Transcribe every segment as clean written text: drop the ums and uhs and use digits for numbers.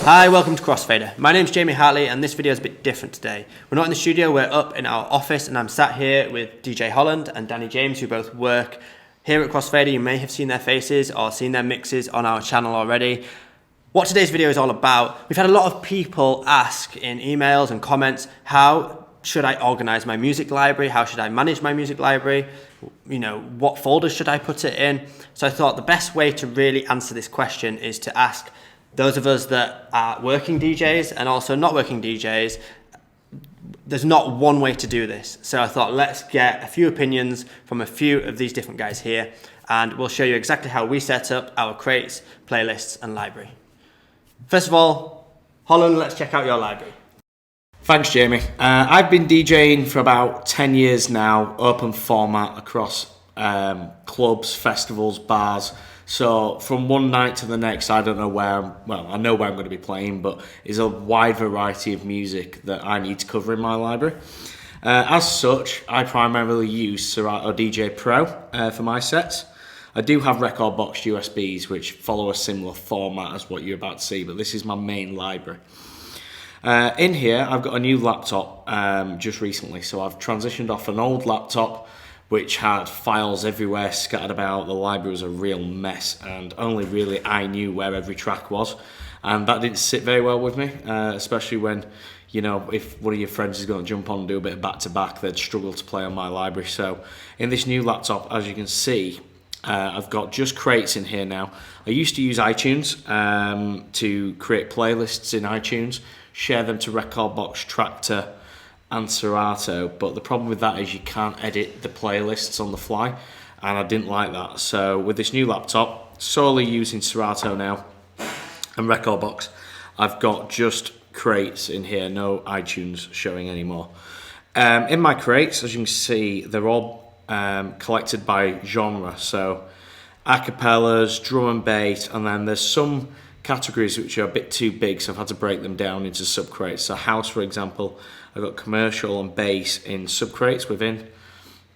Hi, welcome to Crossfader. My name's Jamie Hartley and this video is a bit different today. We're not in the studio, we're up in our office and I'm sat here with DJ Holland and Danny James, who both work here at Crossfader. You may have seen their faces or seen their mixes on our channel already. What today's video is all about, we've had a lot of people ask in emails and comments, how should I organize my music library? How should I manage my music library? You know, what folders should I put it in? So I thought the best way to really answer this question is to ask those of us that are working DJs and also not working DJs. There's not one way to do this. So I thought let's get a few opinions from a few of these different guys here and we'll show you exactly how we set up our crates, playlists and library. First of all, Holland, let's check out your library. Thanks, Jamie. I've been DJing for about 10 years now, open format across clubs, festivals, bars. So from one night to the next, I don't know where, I know where I'm going to be playing, but there's a wide variety of music that I need to cover in my library. As such, I primarily use Serato DJ Pro for my sets. I do have record box USBs which follow a similar format as what you're about to see, but this is my main library. In here, I've got a new laptop just recently, so I've transitioned off an old laptop which had files everywhere scattered about. The library was a real mess and only really I knew where every track was, and that didn't sit very well with me, especially when, you know, if one of your friends is going to jump on and do a bit of back-to-back, they'd struggle to play on my library. So in this new laptop, as you can see, I've got just crates in here now. I used to use iTunes to create playlists in iTunes, share them to Rekordbox, Traktor and Serato, but the problem with that is you can't edit the playlists on the fly, and I didn't like that. So with this new laptop, solely using Serato now and Rekordbox, I've got just crates in here, no iTunes showing anymore. In my crates, as you can see, they're all collected by genre, so acapellas, drum and bass, and then there's some categories which are a bit too big, so I've had to break them down into sub crates. So house, for example, I've got commercial and bass in sub crates within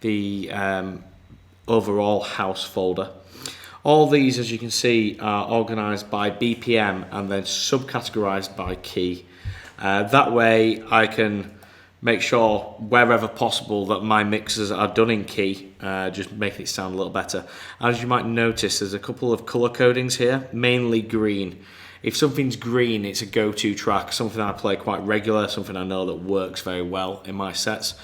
the overall house folder. All these, as you can see, are organised by BPM and then subcategorised by key. That way I can make sure wherever possible that my mixes are done in key, just making it sound a little better. As you might notice, there's a couple of colour codings here, mainly green. If something's green, it's a go-to track, something I play quite regular, something I know that works very well in my sets.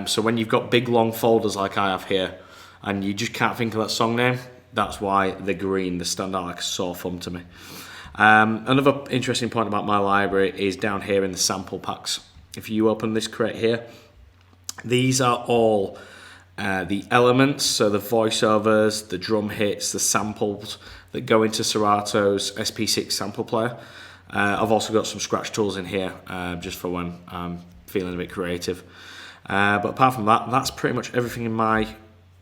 So when you've got big long folders like I have here, and you just can't think of that song name, that's why they're green, they stand out like a sore thumb to me. Another interesting point about my library is down here in the sample packs. If you open this crate here, these are all the elements, so the voiceovers, the drum hits, the samples that go into Serato's SP6 sample player. I've also got some scratch tools in here just for when I'm feeling a bit creative. But apart from that, that's pretty much everything in my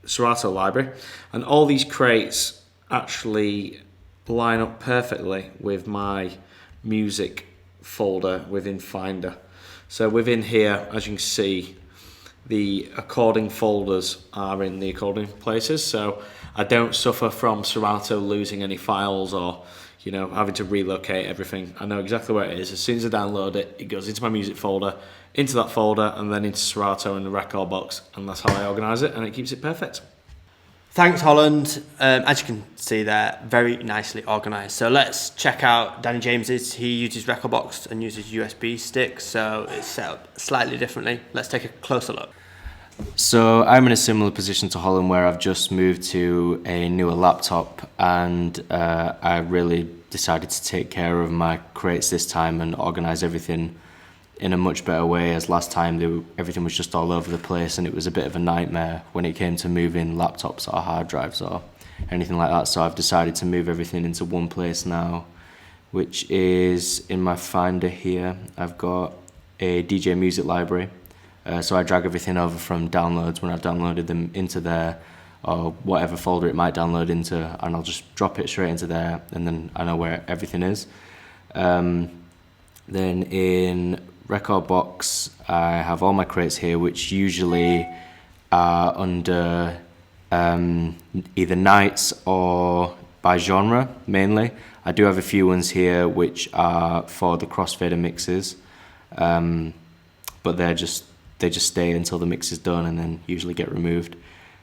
Serato library. And all these crates actually line up perfectly with my music folder within Finder. So within here, as you can see, the according folders are in the according places, so I don't suffer from Serato losing any files or, you know, having to relocate everything. I know exactly where it is. As soon as I download it, it goes into my music folder, into that folder, and then into Serato in the record box, and that's how I organise it, and it keeps it perfect. Thanks, Holland. As you can see, they're very nicely organised. So let's check out Danny James's. He uses Rekordbox and uses USB sticks, so it's set up slightly differently. Let's take a closer look. So I'm in a similar position to Holland, where I've just moved to a newer laptop, and I really decided to take care of my crates this time and organise everything in a much better way, as last time everything was just all over the place and it was a bit of a nightmare when it came to moving laptops or hard drives or anything like that. So I've decided to move everything into one place now, which is in my Finder here. I've got a DJ music library, so I drag everything over from downloads when I've downloaded them into there, or whatever folder it might download into, and I'll just drop it straight into there, and then I know where everything is. Then in Rekordbox, I have all my crates here, which usually are under either nights or by genre mainly. I do have a few ones here which are for the Crossfader mixes, but they just stay until the mix is done and then usually get removed.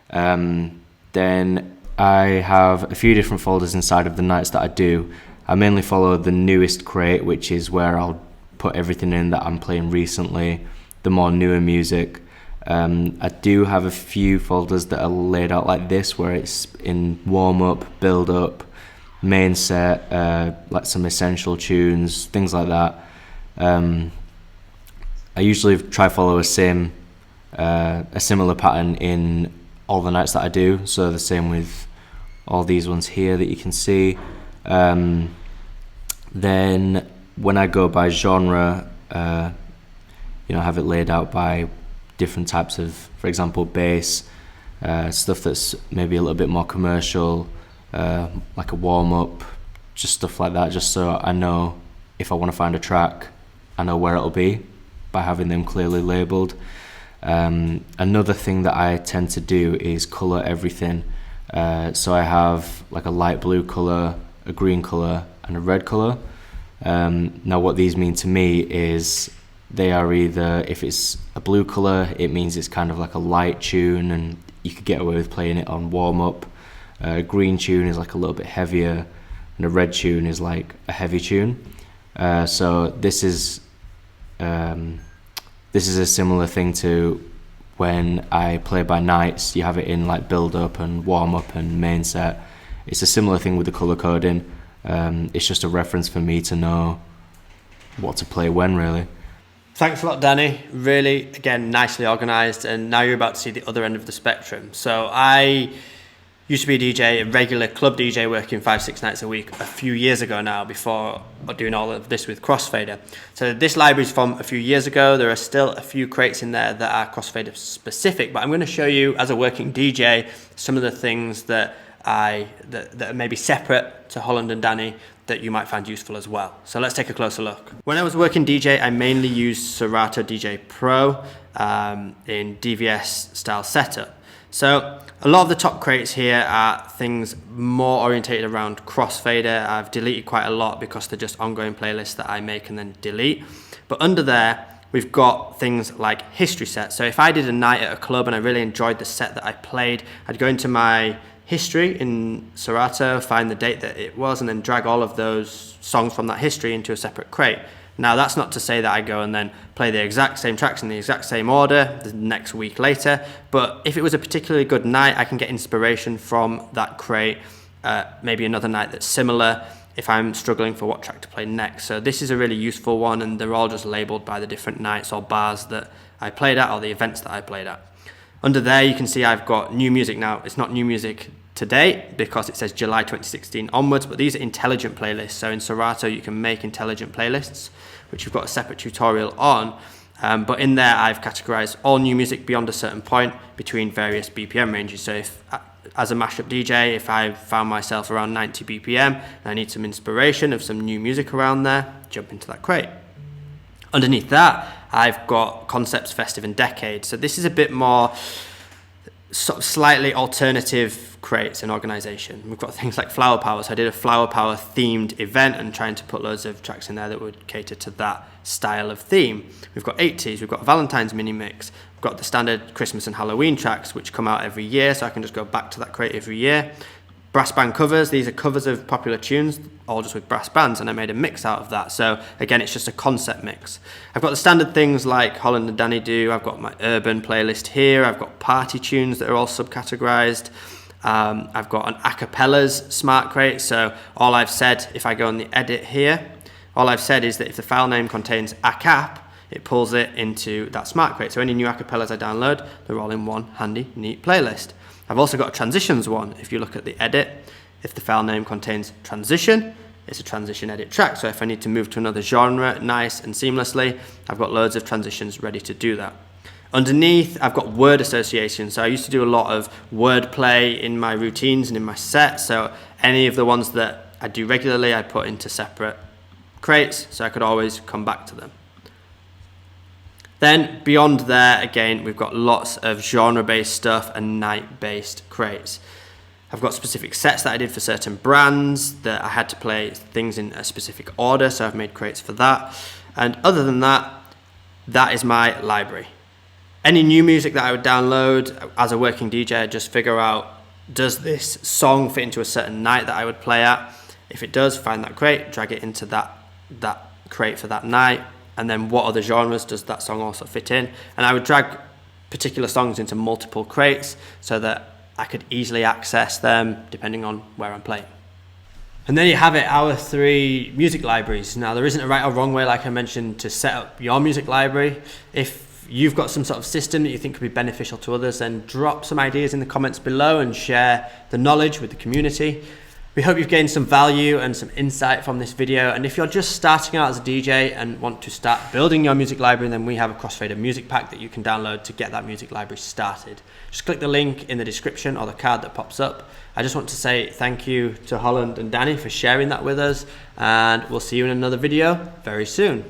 Then I have a few different folders inside of the nights that I do. I mainly follow the newest crate, which is where I'll put everything in that I'm playing recently, the more newer music. I do have a few folders that are laid out like this, where it's in warm-up, build-up, main set, like some essential tunes, things like that. I usually try follow a similar pattern in all the nights that I do, so the same with all these ones here that you can see. Then when I go by genre, I have it laid out by different types of, for example, bass, stuff that's maybe a little bit more commercial, like a warm-up, just stuff like that, just so I know if I want to find a track, I know where it'll be by having them clearly labelled. Another thing that I tend to do is colour everything. So I have like a light blue colour, a green colour and a red colour. Now what these mean to me is they are either, if it's a blue colour, it means it's kind of like a light tune and you could get away with playing it on warm-up. A green tune is like a little bit heavier and a red tune is like a heavy tune. So this is a similar thing to when I play by nights. You have it in like build-up and warm-up and main set. It's a similar thing with the colour coding. It's just a reference for me to know what to play when, really. Thanks a lot, Danny. Really, again, nicely organised, and now you're about to see the other end of the spectrum. So I used to be a DJ, a regular club DJ, working 5-6 nights a week a few years ago now, before doing all of this with Crossfader. So this library is from a few years ago. There are still a few crates in there that are Crossfader specific, but I'm going to show you, as a working DJ, some of the things that are maybe separate to Holland and Danny that you might find useful as well. So let's take a closer look. When I was working DJ, I mainly used Serato DJ Pro in DVS style setup. So a lot of the top crates here are things more orientated around Crossfader. I've deleted quite a lot because they're just ongoing playlists that I make and then delete. But under there, we've got things like history sets. So if I did a night at a club and I really enjoyed the set that I played, I'd go into my history in Serato, find the date that it was, and then drag all of those songs from that history into a separate crate. Now, that's not to say that I go and then play the exact same tracks in the exact same order the next week later, but if it was a particularly good night, I can get inspiration from that crate, maybe another night that's similar, if I'm struggling for what track to play next. So this is a really useful one, and they're all just labelled by the different nights or bars that I played at or the events that I played at. Under there, you can see I've got new music. Now, it's not new music to date because it says July 2016 onwards, but these are intelligent playlists. So in Serato, you can make intelligent playlists, which we've got a separate tutorial on. But in there, I've categorized all new music beyond a certain point between various BPM ranges. So if, as a mashup DJ, if I found myself around 90 BPM and I need some inspiration of some new music around there, jump into that crate. Underneath that, I've got concepts, festive and decade. So this is a bit more sort of slightly alternative crates and organisation. We've got things like flower power. So I did a flower power themed event and trying to put loads of tracks in there that would cater to that style of theme. We've got 80s, we've got Valentine's mini mix, we've got the standard Christmas and Halloween tracks which come out every year, so I can just go back to that crate every year. Brass band covers, these are covers of popular tunes, all just with brass bands, and I made a mix out of that. So again, it's just a concept mix. I've got the standard things like Holland and Danny do. I've got my urban playlist here. I've got party tunes that are all subcategorized. I've got an acapellas smart crate. So all I've said, if I go on the edit here, all I've said is that if the file name contains acap, it pulls it into that smart crate. So any new acapellas I download, they're all in one handy, neat playlist. I've also got a transitions one. If you look at the edit, if the file name contains transition, it's a transition edit track. So if I need to move to another genre nice and seamlessly, I've got loads of transitions ready to do that. Underneath, I've got word association. So I used to do a lot of word play in my routines and in my sets. So any of the ones that I do regularly, I put into separate crates so I could always come back to them. Then beyond there, again, we've got lots of genre-based stuff and night-based crates. I've got specific sets that I did for certain brands that I had to play things in a specific order, so I've made crates for that. And other than that, that is my library. Any new music that I would download as a working DJ, I'd just figure out, does this song fit into a certain night that I would play at? If it does, find that crate, drag it into that crate for that night, and then what other genres does that song also fit in? And I would drag particular songs into multiple crates so that I could easily access them depending on where I'm playing. And there you have it, our 3 music libraries. Now, there isn't a right or wrong way, like I mentioned, to set up your music library. If you've got some sort of system that you think could be beneficial to others, then drop some ideas in the comments below and share the knowledge with the community. We hope you've gained some value and some insight from this video. And if you're just starting out as a DJ and want to start building your music library, then we have a Crossfader music pack that you can download to get that music library started. Just click the link in the description or the card that pops up. I just want to say thank you to Holland and Danny for sharing that with us, and we'll see you in another video very soon.